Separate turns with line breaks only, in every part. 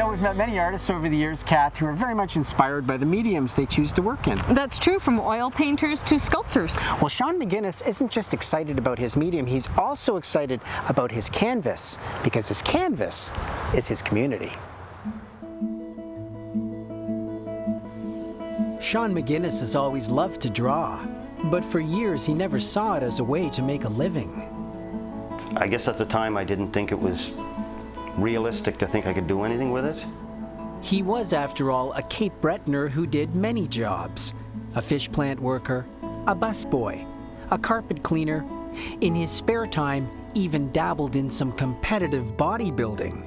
know, we've met many artists over the years, Kath, who are very much inspired by the mediums they choose to work in.
That's true, from oil painters to sculptors.
Well, Shaun McInnis isn't just excited about his medium, he's also excited about his canvas, because his canvas is his community. Shaun McInnis has always loved to draw, but for years he never saw it as a way to make a living.
I guess at the time I didn't think it was realistic to think I could do anything with it.
He was, after all, a Cape Bretoner who did many jobs. A fish plant worker, a busboy, a carpet cleaner. In his spare time, even dabbled in some competitive bodybuilding.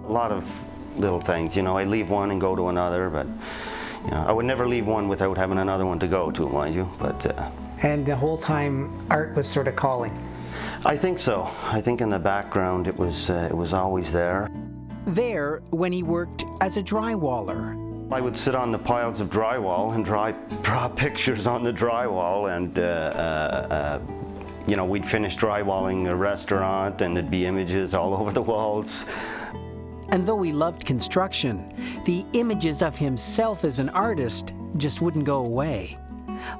A lot of little things, you know, I leave one and go to another, but you know, I would never leave one without having another one to go to, mind you. But
and the whole time, art was sort of calling.
I think so. I think in the background it was always there.
There, when he worked as a drywaller.
I would sit on the piles of drywall and draw pictures on the drywall, and you know, we'd finish drywalling a restaurant and there'd be images all over the walls.
And though he loved construction, the images of himself as an artist just wouldn't go away.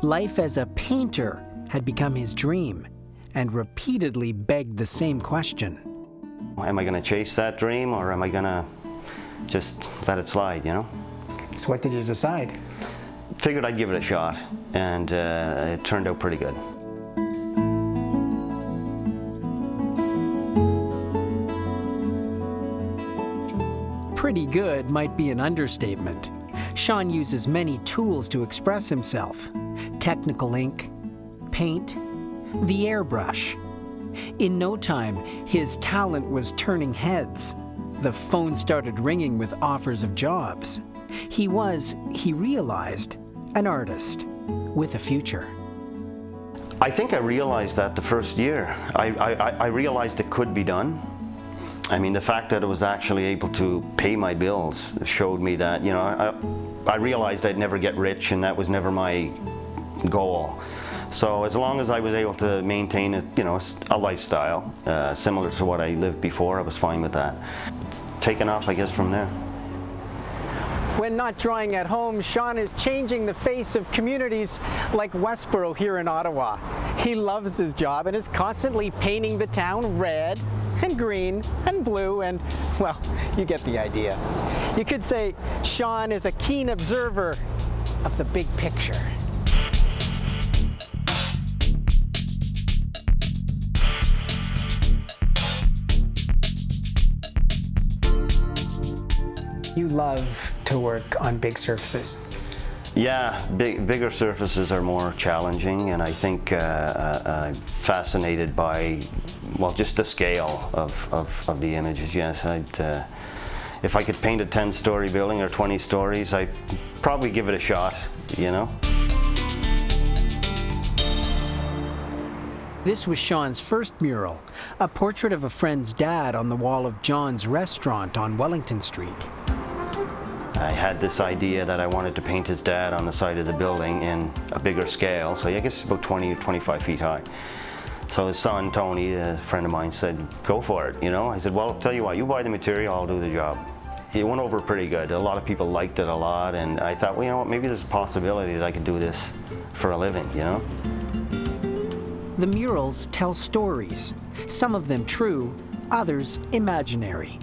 Life as a painter had become his dream, and repeatedly begged the same question.
Am I going to chase that dream, or am I going to just let it slide, you know?
So what did you decide?
Figured I'd give it a shot, and it turned out pretty good.
Pretty good might be an understatement. Shaun uses many tools to express himself. Technical ink, paint, the airbrush. In no time, his talent was turning heads. The phone started ringing with offers of jobs. He was, he realized, an artist with a future.
I think I realized that the first year. I realized it could be done. I mean, the fact that I was actually able to pay my bills showed me that, you know, I realized I'd never get rich, and that was never my goal. So as long as I was able to maintain a lifestyle similar to what I lived before, I was fine with that. It's taken off, I guess, from there.
When not drawing at home, Shaun is changing the face of communities like Westboro here in Ottawa. He loves his job and is constantly painting the town red and green and blue and, well, you get the idea. You could say Shaun is a keen observer of the big picture. You love to work on big surfaces.
Yeah, bigger surfaces are more challenging, and I think I'm fascinated by, well, just the scale of the images. Yes, if I could paint a 10-story building or 20 stories, I'd probably give it a shot, you know?
This was Shaun's first mural, a portrait of a friend's dad on the wall of John's restaurant on Wellington Street.
I had this idea that I wanted to paint his dad on the side of the building in a bigger scale, so I guess about 20 or 25 feet high. So his son, Tony, a friend of mine, said, go for it, you know? I said, well, I'll tell you what, you buy the material, I'll do the job. It went over pretty good. A lot of people liked it a lot, and I thought, well, you know what, maybe there's a possibility that I could do this for a living, you know?
The murals tell stories, some of them true, others imaginary.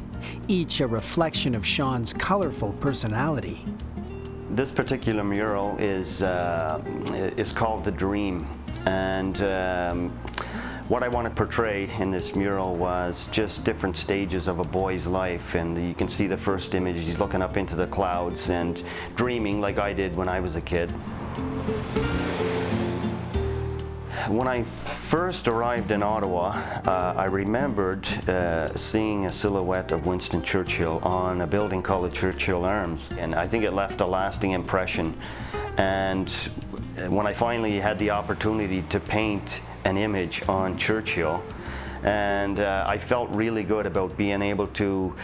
Each a reflection of Shaun's colorful personality.
This particular mural is called The Dream, and what I want to portray in this mural was just different stages of a boy's life, and you can see the first image, he's looking up into the clouds and dreaming like I did when I was a kid. When I first arrived in Ottawa, I remembered seeing a silhouette of Winston Churchill on a building called the Churchill Arms, and I think it left a lasting impression. And when I finally had the opportunity to paint an image on Churchill, and I felt really good about being able to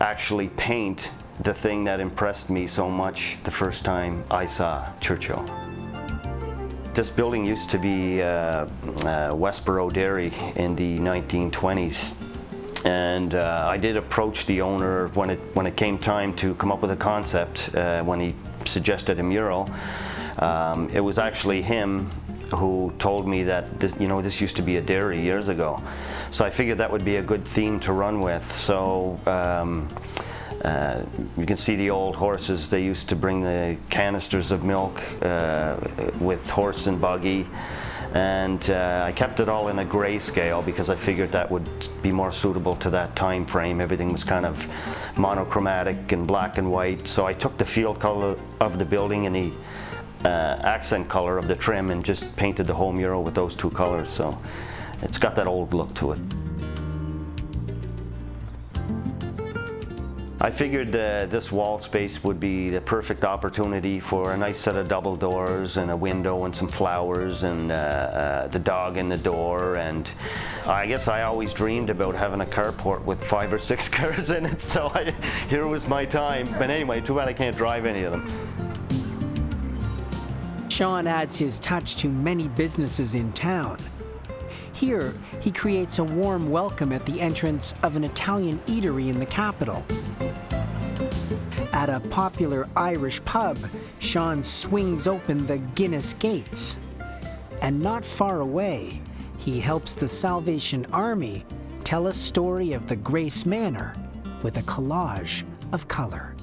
actually paint the thing that impressed me so much the first time I saw Churchill. This building used to be Westboro Dairy in the 1920s, And I did approach the owner when it came time to come up with a concept, when he suggested a mural. It was actually him who told me that this used to be a dairy years ago. So I figured that would be a good theme to run with. So you can see the old horses. They used to bring the canisters of milk with horse and buggy. And I kept it all in a grayscale because I figured that would be more suitable to that time frame. Everything was kind of monochromatic and black and white. So I took the field color of the building and the accent color of the trim and just painted the whole mural with those two colors. So it's got that old look to it. I figured this wall space would be the perfect opportunity for a nice set of double doors and a window and some flowers and the dog in the door. And I guess I always dreamed about having a carport with 5 or 6 cars in it, so here was my time. But anyway, too bad I can't drive any of them.
Shaun adds his touch to many businesses in town. Here, he creates a warm welcome at the entrance of an Italian eatery in the capital. At a popular Irish pub, Shaun swings open the Guinness gates. And not far away, he helps the Salvation Army tell a story of the Grace Manor with a collage of color.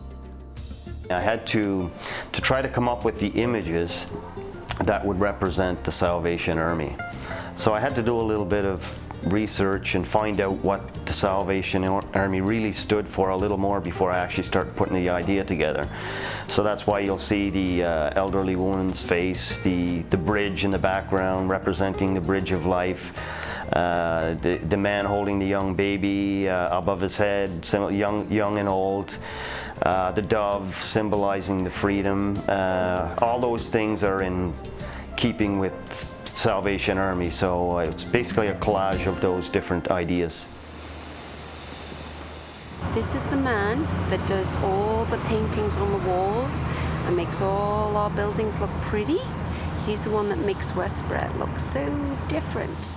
I had to try to come up with the images that would represent the Salvation Army. So I had to do a little bit of research and find out what the Salvation Army really stood for a little more before I actually started putting the idea together. So that's why you'll see the elderly woman's face, the bridge in the background representing the bridge of life, the man holding the young baby above his head, young and old, the dove symbolizing the freedom. All those things are in keeping with Salvation Army, so it's basically a collage of those different ideas.
This is the man that does all the paintings on the walls and makes all our buildings look pretty. He's the one that makes Westborough look so different.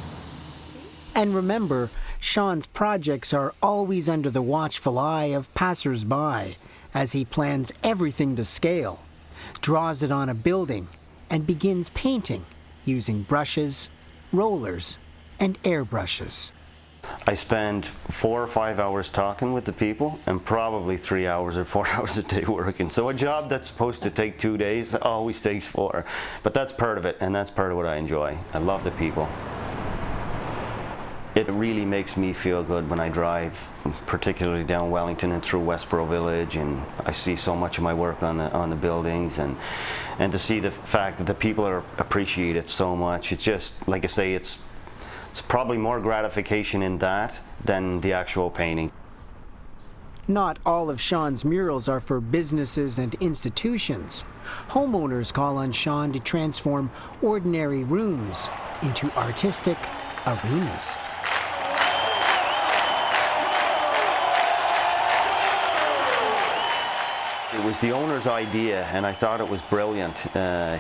And remember, Shaun's projects are always under the watchful eye of passers-by as he plans everything to scale, draws it on a building, and begins painting using brushes, rollers, and airbrushes.
I spend 4 or 5 hours talking with the people and probably 3 hours or 4 hours a day working. So a job that's supposed to take 2 days always takes 4. But that's part of it, and that's part of what I enjoy. I love the people. It really makes me feel good when I drive, particularly down Wellington and through Westboro Village, and I see so much of my work on the buildings, and to see the fact that the people appreciate it so much. It's just, like I say, it's probably more gratification in that than the actual painting.
Not all of Shaun's murals are for businesses and institutions. Homeowners call on Shaun to transform ordinary rooms into artistic arenas.
It was the owner's idea, and I thought it was brilliant.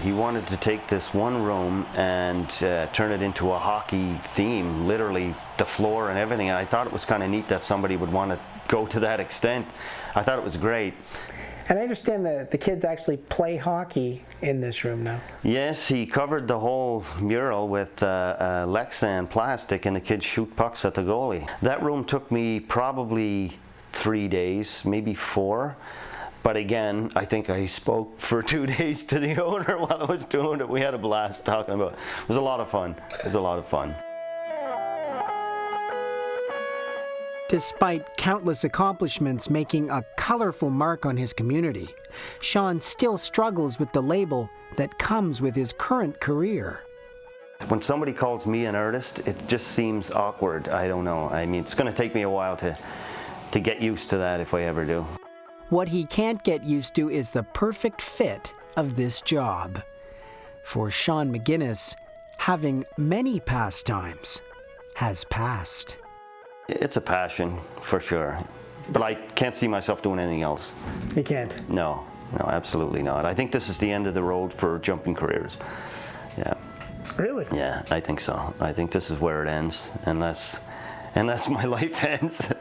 He wanted to take this one room and turn it into a hockey theme, literally the floor and everything. And I thought it was kind of neat that somebody would want to go to that extent. I thought it was great.
And I understand that the kids actually play hockey in this room now.
Yes, he covered the whole mural with Lexan plastic, and the kids shoot pucks at the goalie. That room took me probably 3 days, maybe 4. But again, I think I spoke for 2 days to the owner while I was doing it. We had a blast talking about it. It was a lot of fun. It was a lot of fun.
Despite countless accomplishments making a colorful mark on his community, Shaun still struggles with the label that comes with his current career.
When somebody calls me an artist, it just seems awkward. I don't know. I mean, it's going to take me a while to get used to that if I ever do.
What he can't get used to is the perfect fit of this job. For Shaun McInnis, having many pastimes has passed.
It's a passion, for sure. But I can't see myself doing anything else.
You can't?
No, absolutely not. I think this is the end of the road for jumping careers. Yeah.
Really?
Yeah, I think so. I think this is where it ends, unless unless my life ends.